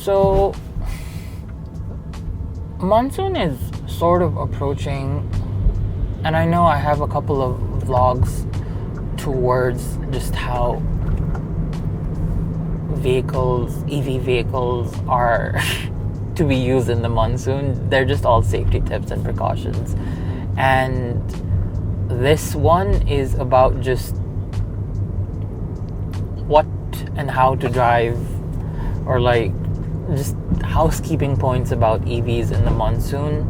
So, monsoon is sort of approaching, and I know I have a couple of vlogs towards just how EV vehicles are to be used in the monsoon. They're just all safety tips and precautions. And this one is about just what and how to drive, or like just housekeeping points about EVs in the monsoon.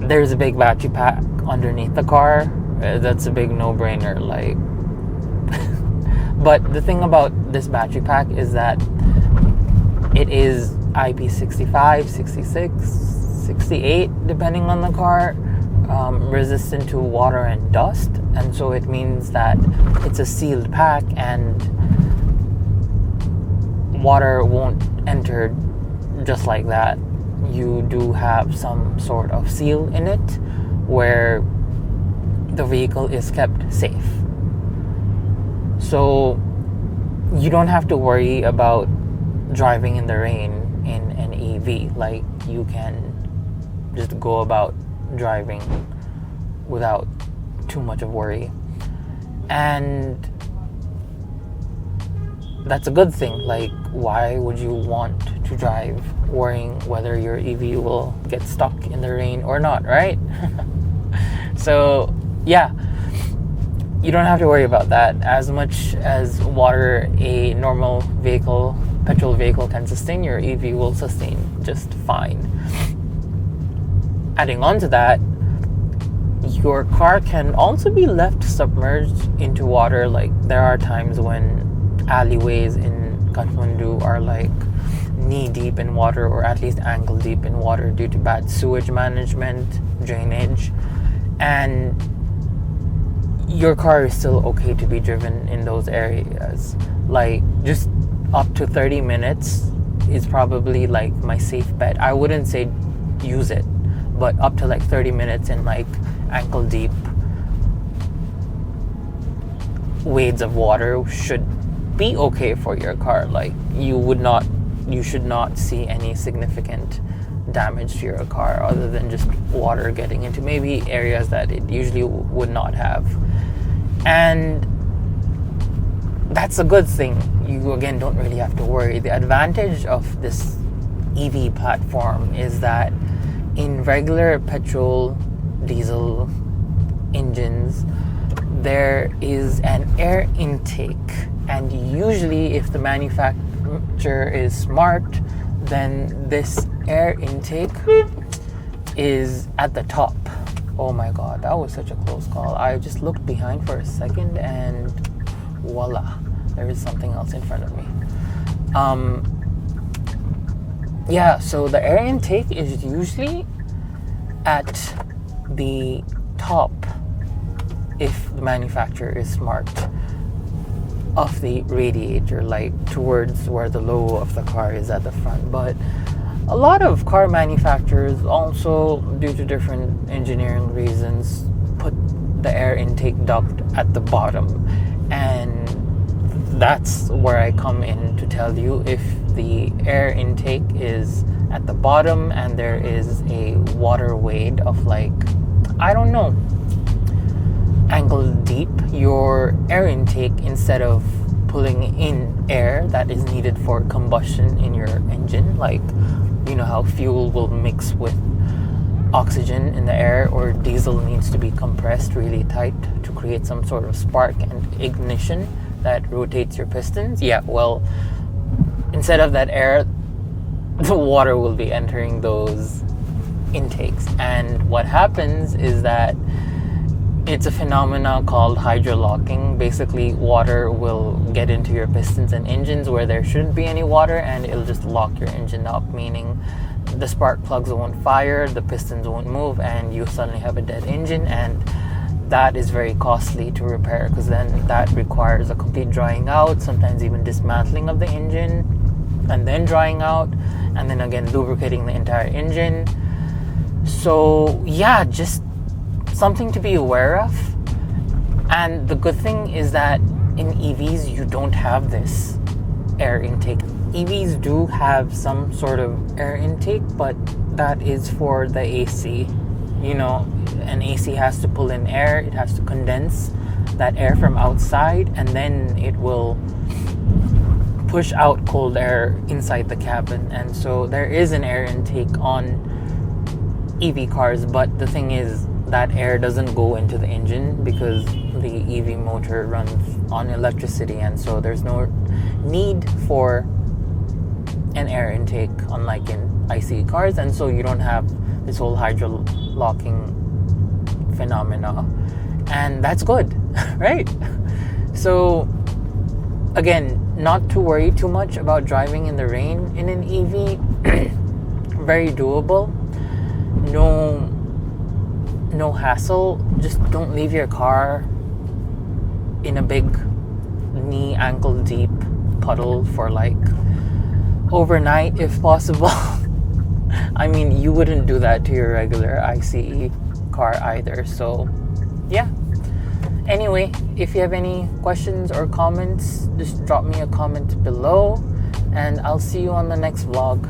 There's a big battery pack underneath the car. That's a big no-brainer. Like, but the thing about this battery pack is that it is IP65, 66, 68, depending on the car, resistant to water and dust. And so it means that it's a sealed pack and water won't enter just like that. You do have some sort of seal in it where the vehicle is kept safe. So you don't have to worry about driving in the rain in an EV. Like, you can just go about driving without too much of worry. And that's a good thing. Like, why would you want to drive worrying whether your EV will get stuck in the rain or not, right? So, yeah, you don't have to worry about that. As much as water a normal vehicle, petrol vehicle can sustain, your EV will sustain just fine. Adding on to that, your car can also be left submerged into water. Like, there are times when alleyways in Kathmandu are like knee deep in water, or at least ankle deep in water, due to bad sewage management, drainage, and your car is still okay to be driven in those areas. Like, just up to 30 minutes is probably like my safe bet. I wouldn't say use it, but up to like 30 minutes in like ankle deep wades of water should be okay for your car. Like, you should not see any significant damage to your car other than just water getting into maybe areas that it usually would not have. And that's a good thing. You again don't really have to worry. The advantage of this EV platform is that in regular petrol, diesel engines, there is an air intake, and usually if the manufacturer is smart, then this air intake is at the top. Oh my god, that was such a close call. I just looked behind for a second and voila, there is something else in front of me. So the air intake is usually at the top, if the manufacturer is smart, of the radiator, like towards where the logo of the car is at the front. But a lot of car manufacturers also, due to different engineering reasons, put the air intake duct at the bottom. And that's where I come in to tell you, if the air intake is at the bottom and there is a water wade of like, I don't know, ankle deep, your air intake, instead of pulling in air that is needed for combustion in your engine, like, you know how fuel will mix with oxygen in the air, or diesel needs to be compressed really tight to create some sort of spark and ignition that rotates your pistons. Yeah, well, instead of that air, the water will be entering those intakes. And what happens is that it's a phenomenon called hydrolocking. Basically, water will get into your pistons and engines where there shouldn't be any water, and it'll just lock your engine up, meaning the spark plugs won't fire, the pistons won't move, and you suddenly have a dead engine. And that is very costly to repair, because then that requires a complete drying out, sometimes even dismantling of the engine, and then drying out, and then again lubricating the entire engine. So yeah, just something to be aware of. And the good thing is that in EVs you don't have this air intake EVs do have some sort of air intake, but that is for the AC. You know, an AC has to pull in air, it has to condense that air from outside, and then it will push out cold air inside the cabin. And so there is an air intake on EV cars, but the thing is that air doesn't go into the engine because the EV motor runs on electricity, and so there's no need for an air intake unlike in ICE cars, and so you don't have this whole hydro locking phenomena, and that's good. Right? So again, not to worry too much about driving in the rain in an EV. Very doable. No hassle. Just don't leave your car in a big knee ankle deep puddle for like overnight if possible. I mean, you wouldn't do that to your regular ICE car either. So yeah. Anyway, if you have any questions or comments, just drop me a comment below, and I'll see you on the next vlog.